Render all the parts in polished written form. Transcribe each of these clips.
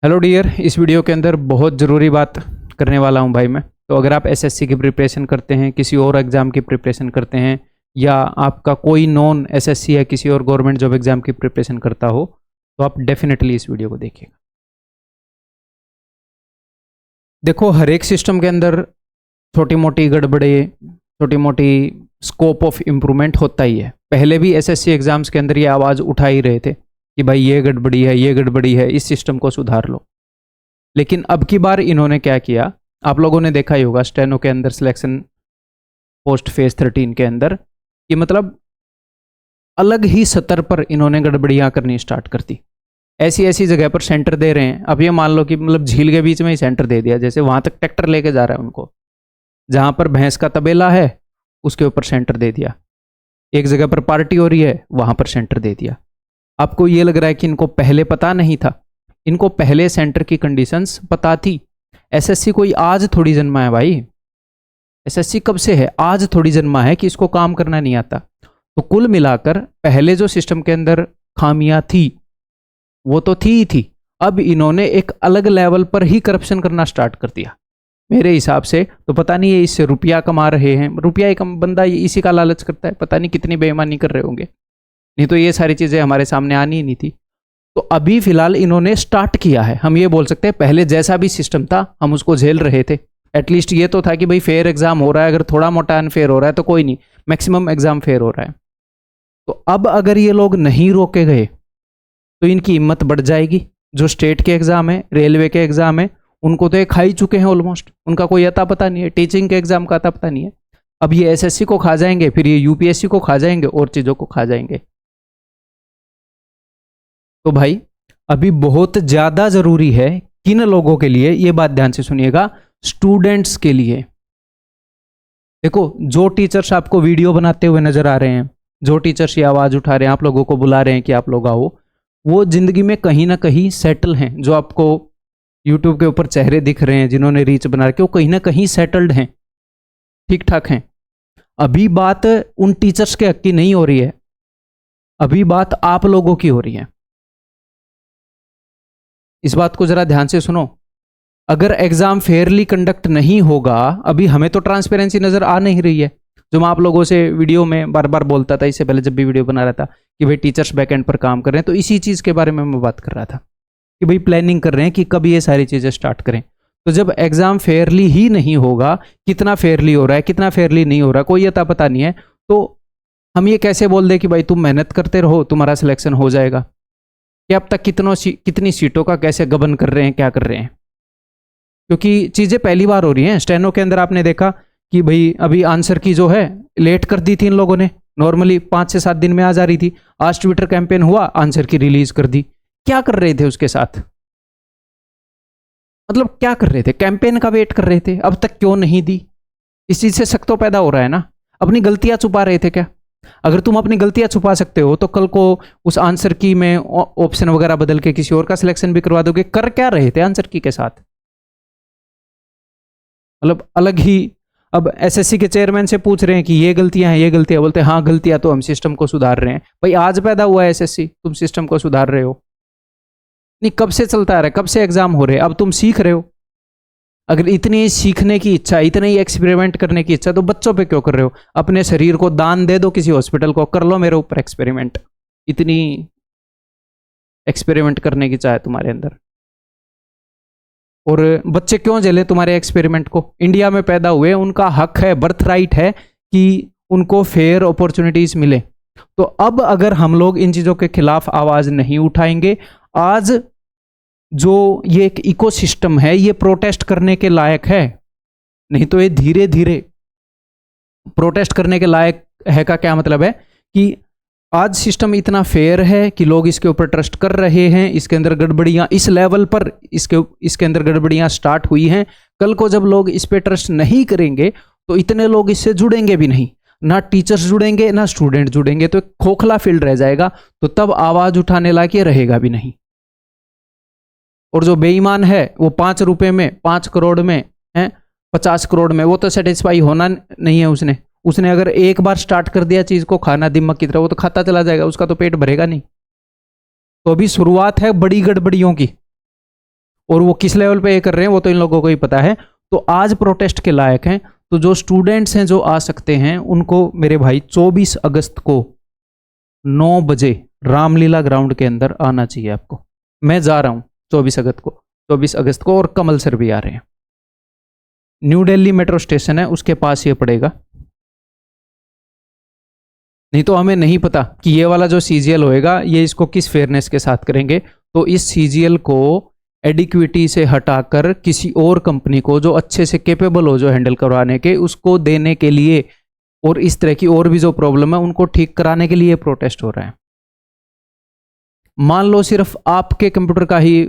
Hello dear, इस video के अंदर बहुत ज़रूरी बात करने वाला हूं भाई मैं। तो अगर आप एसएससी की प्रिपरेशन करते हैं, किसी और एग्ज़ाम की प्रिपरेशन करते हैं, या आपका कोई नॉन एसएससी या किसी और गवर्नमेंट जॉब एग्ज़ाम की प्रिपरेशन करता हो, तो आप डेफिनेटली इस वीडियो को देखिएगा। देखो, हर एक सिस्टम के अंदर छोटी मोटी गड़बड़े, छोटी मोटी स्कोप ऑफ इम्प्रूवमेंट होता ही है। पहले भी एसएससी एग्ज़ाम्स के अंदर ये आवाज़ उठा ही रहे थे कि भाई ये गड़बड़ी है, ये गड़बड़ी है, इस सिस्टम को सुधार लो। लेकिन अब की बार इन्होंने क्या किया, आप लोगों ने देखा ही होगा स्टेनो के अंदर सिलेक्शन पोस्ट फेज 13 के अंदर, कि मतलब अलग ही स्तर पर इन्होंने गड़बड़ियां करनी स्टार्ट कर दी। ऐसी ऐसी जगह पर सेंटर दे रहे हैं। अब ये मान लो कि मतलब झील के बीच में ही सेंटर दे दिया, जैसे वहां तक ट्रैक्टर लेके जा रहा है उनको, जहां पर भैंस का तबेला है उसके ऊपर सेंटर दे दिया। एक जगह पर पार्टी हो रही है, वहां पर सेंटर दे दिया। आपको ये लग रहा है कि इनको पहले पता नहीं था? इनको पहले सेंटर की कंडीशंस पता थी। एसएससी कोई आज थोड़ी जन्मा है भाई। एसएससी कब से है? आज थोड़ी जन्मा है कि इसको काम करना नहीं आता। तो कुल मिलाकर पहले जो सिस्टम के अंदर खामियां थी वो तो थी ही थी। अब इन्होंने एक अलग लेवल पर ही करप्शन करना स्टार्ट कर दिया मेरे हिसाब से। तो पता नहीं ये इससे रुपया कमा रहे हैं। रुपया एक बंदा इसी का लालच करता है, पता नहीं कितनी बेईमानी कर रहे होंगे, नहीं तो ये सारी चीजें हमारे सामने आनी ही नहीं थी। तो अभी फिलहाल इन्होंने स्टार्ट किया है। हम ये बोल सकते हैं पहले जैसा भी सिस्टम था हम उसको झेल रहे थे। एटलीस्ट ये तो था कि भाई फेयर एग्जाम हो रहा है, अगर थोड़ा मोटा अनफेयर हो रहा है तो कोई नहीं, मैक्सिमम एग्जाम फेयर हो रहा है। तो अब अगर ये लोग नहीं रोके गए तो इनकी हिम्मत बढ़ जाएगी। जो स्टेट के एग्जाम है, रेलवे के एग्जाम है, उनको तो ये खा ही चुके हैं ऑलमोस्ट। उनका कोई अता पता नहीं है। टीचिंग के एग्जाम का अता पता नहीं है। अब ये एसएससी को खा जाएंगे, फिर ये यूपीएससी को खा जाएंगे, और चीजों को खा जाएंगे। तो भाई अभी बहुत ज्यादा जरूरी है किन लोगों के लिए, ये बात ध्यान से सुनिएगा, स्टूडेंट्स के लिए। देखो, जो टीचर्स आपको वीडियो बनाते हुए नजर आ रहे हैं, जो टीचर्स ये आवाज उठा रहे हैं, आप लोगों को बुला रहे हैं कि आप लोग आओ, वो जिंदगी में कहीं ना कहीं सेटल हैं। जो आपको यूट्यूब के ऊपर चेहरे दिख रहे हैं, जिन्होंने रीच बना रखे, वो कहीं ना कहीं सेटल्ड हैं, ठीक ठाक हैं। अभी बात उन टीचर्स के हक की नहीं हो रही है, अभी बात आप लोगों की हो रही है। इस बात को जरा ध्यान से सुनो। अगर एग्जाम फेयरली कंडक्ट नहीं होगा, अभी हमें तो ट्रांसपेरेंसी नजर आ नहीं रही है। जो मैं आप लोगों से वीडियो में बार बार बोलता था, इससे पहले जब भी वीडियो बना रहा था, कि भाई टीचर्स बैकएंड पर काम कर रहे हैं, तो इसी चीज के बारे में मैं बात कर रहा था कि भाई प्लानिंग कर रहे हैं कि कब ये सारी चीजें स्टार्ट करें। तो जब एग्जाम फेयरली ही नहीं होगा, कितना फेयरली हो रहा है, कितना फेयरली नहीं हो रहा, कोई अता पता नहीं है, तो हम ये कैसे बोल दें कि भाई तुम मेहनत करते रहो, तुम्हारा सिलेक्शन हो जाएगा? कि अब तक कितनी सीटों का कैसे गबन कर रहे हैं, क्या कर रहे हैं? क्योंकि चीजें पहली बार हो रही हैं। स्टेनो के अंदर आपने देखा कि भाई अभी आंसर की जो है लेट कर दी थी इन लोगों ने। नॉर्मली 5 से 7 दिन में आ जा रही थी, आज ट्विटर कैंपेन हुआ, आंसर की रिलीज कर दी। क्या कर रहे थे उसके साथ? मतलब क्या कर रहे थे? कैंपेन का वेट कर रहे थे, अब तक क्यों नहीं दी? इस चीज से शक तो पैदा हो रहा है ना। अपनी गलतियां छुपा रहे थे क्या? अगर तुम अपनी गलतियां छुपा सकते हो तो कल को उस आंसर की में ऑप्शन वगैरह बदल के किसी और का सिलेक्शन भी करवा दोगे। कर क्या रहे थे आंसर की के साथ? मतलब अलग ही। अब एसएससी के चेयरमैन से पूछ रहे हैं कि ये गलतियां हैं, ये गलतियां, बोलते हैं हाँ गलतियां तो हम सिस्टम को सुधार रहे हैं। भाई आज पैदा हुआ है एसएससी, तुम सिस्टम को सुधार रहे हो? नहीं, कब से चलता आ रहा है, कब से एग्जाम हो रहे हैं, अब तुम सीख रहे हो। अगर इतनी सीखने की इच्छा, इतनी ही एक्सपेरिमेंट करने की इच्छा, तो बच्चों पे क्यों कर रहे हो? अपने शरीर को दान दे दो किसी हॉस्पिटल को, कर लो मेरे ऊपर एक्सपेरिमेंट। इतनी एक्सपेरिमेंट करने की चाह तुम्हारे अंदर। और बच्चे क्यों झेले तुम्हारे एक्सपेरिमेंट को? इंडिया में पैदा हुए, उनका हक है, बर्थ राइट है कि उनको फेयर अपॉर्चुनिटीज मिले। तो अब अगर हम लोग इन चीजों के खिलाफ आवाज नहीं उठाएंगे, आज जो ये एक इकोसिस्टम है ये प्रोटेस्ट करने के लायक है। नहीं तो ये धीरे धीरे प्रोटेस्ट करने के लायक है का क्या मतलब है कि आज सिस्टम इतना फेयर है कि लोग इसके ऊपर ट्रस्ट कर रहे हैं, इसके अंदर गड़बड़ियां इस लेवल पर इसके अंदर गड़बड़ियां स्टार्ट हुई हैं। कल को जब लोग इस पे ट्रस्ट नहीं करेंगे तो इतने लोग इससे जुड़ेंगे भी नहीं, ना टीचर्स जुड़ेंगे ना स्टूडेंट जुड़ेंगे, तो एक खोखला फील्ड रह जाएगा। तो तब आवाज उठाने लायक ये रहेगा भी नहीं। और जो बेईमान है वो 5 रुपए में, 5 करोड़ में है, 50 करोड़ में, वो तो सेटिस्फाई होना नहीं है। उसने अगर एक बार स्टार्ट कर दिया चीज को खाना दिमाग की तरह, वो तो खाता चला जाएगा, उसका तो पेट भरेगा नहीं। तो अभी शुरुआत है बड़ी गड़बड़ियों की। और वो किस लेवल पे ये कर रहे हैं वो तो इन लोगों को ही पता है। तो आज प्रोटेस्ट के लायक हैं। तो जो स्टूडेंट्स हैं जो आ सकते हैं उनको मेरे भाई 24 अगस्त को 9 बजे रामलीला ग्राउंड के अंदर आना चाहिए आपको। मैं जा रहा हूं 24 अगस्त को और कमल सर भी आ रहे हैं। न्यू दिल्ली मेट्रो स्टेशन है उसके पास ये पड़ेगा। नहीं तो हमें नहीं पता कि ये वाला जो सीजीएल होएगा ये इसको किस फेयरनेस के साथ करेंगे। तो इस सीजीएल को एडिक्विटी से हटाकर किसी और कंपनी को जो अच्छे से कैपेबल हो जो हैंडल करवाने के उसको देने के लिए, और इस तरह की और भी जो प्रॉब्लम है उनको ठीक कराने के लिए प्रोटेस्ट हो रहा है। मान लो सिर्फ आपके कंप्यूटर का ही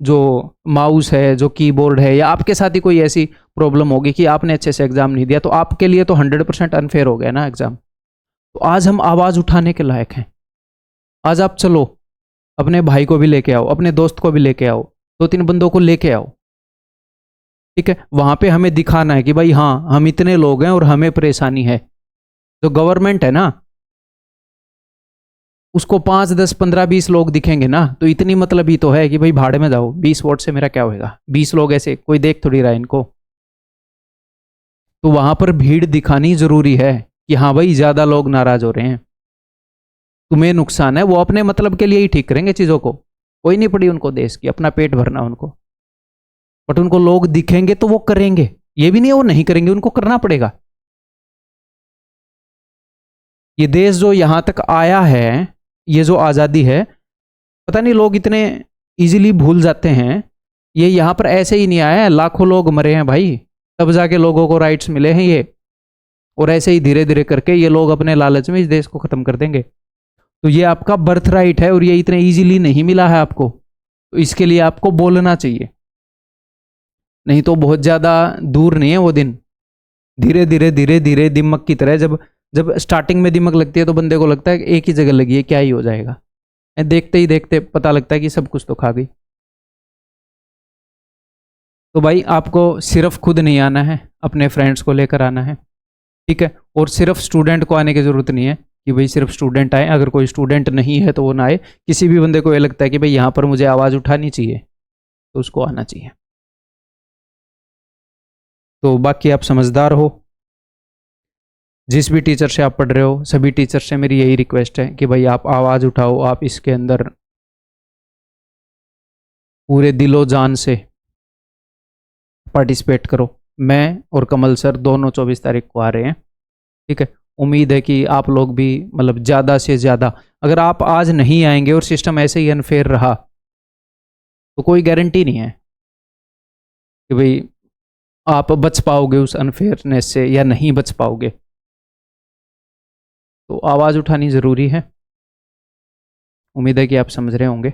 जो माउस है, जो कीबोर्ड है, या आपके साथ ही कोई ऐसी प्रॉब्लम होगी कि आपने अच्छे से एग्जाम नहीं दिया, तो आपके लिए तो 100% अनफेयर हो गया ना एग्जाम। तो आज हम आवाज उठाने के लायक हैं। आज आप चलो, अपने भाई को भी लेके आओ, अपने दोस्त को भी लेके आओ, 2-3 बंदों को लेके आओ, ठीक है। वहां पे हमें दिखाना है कि भाई हाँ हम इतने लोग हैं और हमें परेशानी है। जो गवर्नमेंट है ना उसको 5, 10, 15, 20 लोग दिखेंगे ना तो इतनी मतलब ही तो है कि भाई भाड़े में जाओ, 20 वोट से मेरा क्या होएगा, 20 लोग ऐसे कोई देख थोड़ी रहा है इनको। तो वहां पर भीड़ दिखानी जरूरी है कि हाँ भाई ज्यादा लोग नाराज हो रहे हैं, तुम्हें नुकसान है। वो अपने मतलब के लिए ही ठीक करेंगे चीजों को, कोई नहीं पड़ी उनको देश की, अपना पेट भरना उनको। बट उनको लोग दिखेंगे तो वो करेंगे, ये भी नहीं वो नहीं करेंगे, उनको करना पड़ेगा। ये देश जो यहां तक आया है, ये जो आजादी है, पता नहीं लोग इतने इजीली भूल जाते हैं। ये यहां पर ऐसे ही नहीं आया है, लाखों लोग मरे हैं भाई, तब जाके लोगों को राइट्स मिले हैं ये। और ऐसे ही धीरे धीरे करके ये लोग अपने लालच में इस देश को खत्म कर देंगे। तो ये आपका बर्थ राइट है और ये इतने इजीली नहीं मिला है आपको, तो इसके लिए आपको बोलना चाहिए। नहीं तो बहुत ज्यादा दूर नहीं है वो दिन। धीरे धीरे दिमक की तरह, जब जब स्टार्टिंग में दिमक लगती है तो बंदे को लगता है कि एक ही जगह लगी है, क्या ही हो जाएगा। देखते ही देखते पता लगता है कि सब कुछ तो खा गई। तो भाई आपको सिर्फ खुद नहीं आना है, अपने फ्रेंड्स को लेकर आना है, ठीक है। और सिर्फ स्टूडेंट को आने की जरूरत नहीं है कि भाई सिर्फ स्टूडेंट आए। अगर कोई स्टूडेंट नहीं है तो वो ना आए। किसी भी बंदे को ये लगता है कि भाई यहाँ पर मुझे आवाज़ उठानी चाहिए तो उसको आना चाहिए। तो बाकी आप समझदार हो। जिस भी टीचर से आप पढ़ रहे हो, सभी टीचर से मेरी यही रिक्वेस्ट है कि भाई आप आवाज़ उठाओ, आप इसके अंदर पूरे दिलो जान से पार्टिसिपेट करो। मैं और कमल सर दोनों 24 तारीख को आ रहे हैं, ठीक है। उम्मीद है कि आप लोग भी मतलब ज़्यादा से ज़्यादा, अगर आप आज नहीं आएंगे और सिस्टम ऐसे ही अनफेयर रहा तो कोई गारंटी नहीं है कि भाई आप बच पाओगे उस अनफेयरनेस से या नहीं बच पाओगे। तो आवाज़ उठानी ज़रूरी है। उम्मीद है कि आप समझ रहे होंगे।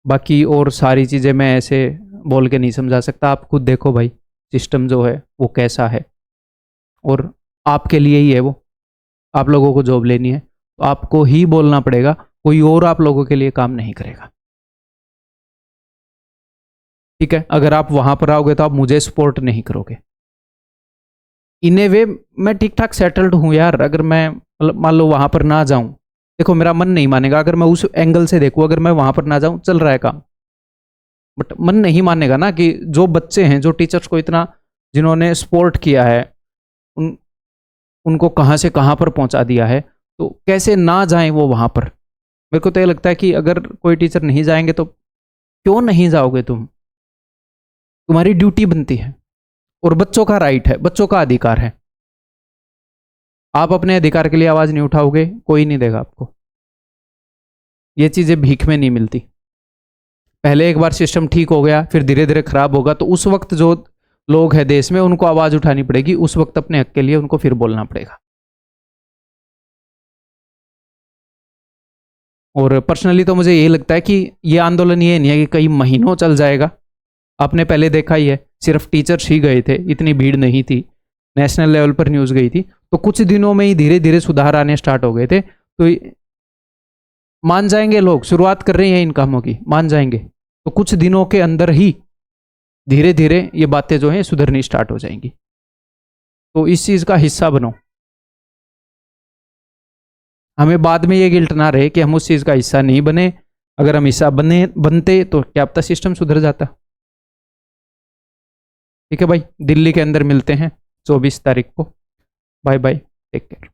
बाकी और सारी चीज़ें मैं ऐसे बोल के नहीं समझा सकता, आप खुद देखो भाई सिस्टम जो है वो कैसा है, और आपके लिए ही है वो। आप लोगों को जॉब लेनी है तो आपको ही बोलना पड़ेगा, कोई और आप लोगों के लिए काम नहीं करेगा, ठीक है। अगर आप वहां पर आओगे तो आप मुझे सपोर्ट नहीं करोगे। इन ए वे मैं ठीक ठाक सेटल्ड हूं यार। अगर मैं मान लो वहां पर ना जाऊं, देखो मेरा मन नहीं मानेगा अगर मैं उस एंगल से देखूं। अगर मैं वहां पर ना जाऊं, चल रहा है काम, बट मन नहीं मानेगा ना कि जो बच्चे हैं, जो टीचर्स को इतना जिन्होंने सपोर्ट किया है, उन उनको कहाँ से कहाँ पर पहुंचा दिया है, तो कैसे ना जाएं वो वहां पर। मेरे को तो ये लगता है कि अगर कोई टीचर नहीं जाएंगे तो क्यों नहीं जाओगे तुम, तुम्हारी ड्यूटी बनती है और बच्चों का राइट है, बच्चों का अधिकार है। आप अपने अधिकार के लिए आवाज नहीं उठाओगे, कोई नहीं देगा आपको। ये चीजें भीख में नहीं मिलती। पहले एक बार सिस्टम ठीक हो गया, फिर धीरे धीरे खराब होगा, तो उस वक्त जो लोग हैं देश में उनको आवाज उठानी पड़ेगी, उस वक्त अपने हक के लिए उनको फिर बोलना पड़ेगा। और पर्सनली तो मुझे यही लगता है कि ये आंदोलन ये नहीं है कि कई महीनों चल जाएगा। आपने पहले देखा ही है, सिर्फ टीचर्स ही गए थे, इतनी भीड़ नहीं थी, नेशनल लेवल पर न्यूज़ गई थी, तो कुछ दिनों में ही धीरे धीरे सुधार आने स्टार्ट हो गए थे। तो मान जाएंगे लोग, शुरुआत कर रहे हैं इन कामों की, मान जाएंगे तो कुछ दिनों के अंदर ही धीरे धीरे ये बातें जो हैं सुधरनी स्टार्ट हो जाएंगी। तो इस चीज़ का हिस्सा बनो। हमें बाद में ये गिल्ट ना रहे कि हम उस चीज़ का हिस्सा नहीं बने, अगर हम हिस्सा बनते तो क्या पता सिस्टम सुधर जाता। ठीक है भाई, दिल्ली के अंदर मिलते हैं 24 तारीख को। Bye bye, take care.